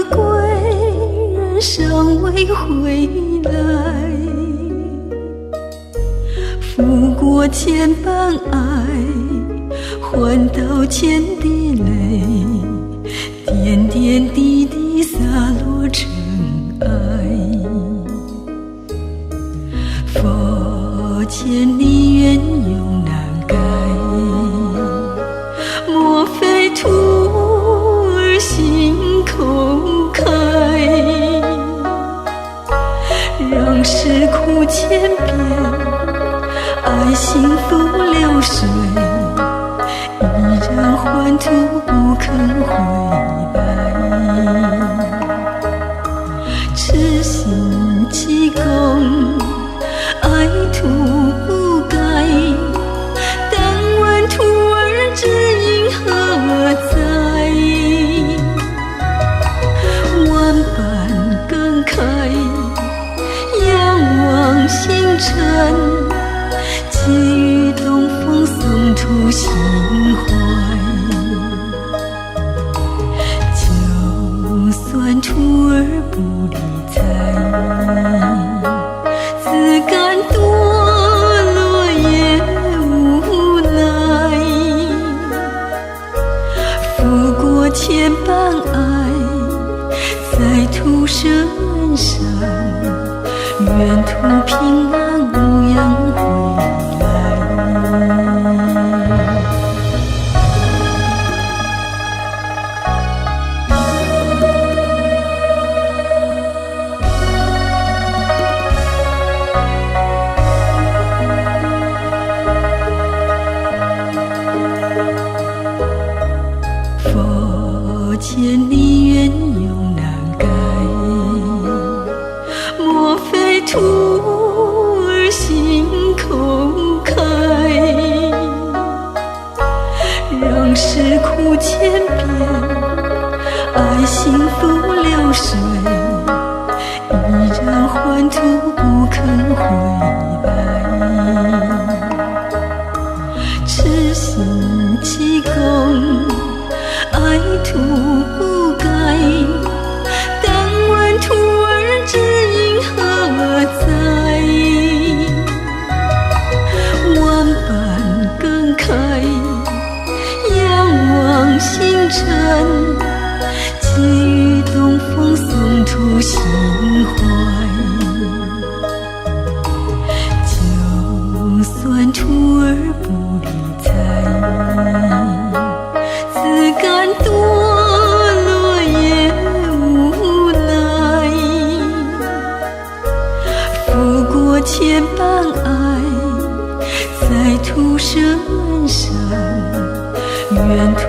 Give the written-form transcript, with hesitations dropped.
归人尚未回来，拂过千般爱，换到千滴泪，点点滴滴洒落尘埃。佛前离缘永难改，莫非徒儿心空开？让世苦千遍，爱幸福流水，依然还图不肯回来。痴心弃功，爱徒不改，但问徒儿知音何在？万般感慨，仰望星辰，寄予东风送出心怀。就算徒儿不理睬，自甘堕落也无奈。拂过千般爱，在途人生，愿途平安无恙回来。佛前离缘永难改，莫非徒儿心空开？让世苦千遍，爱幸福流水，依然还图不肯回来。痴心弃功，爱徒不改，但问徒儿知音何在？万般感慨，仰望星辰，寄予东风送出心怀。就算徒儿不理睬，自甘堕落也无奈。拂过千般爱，在途人生，愿途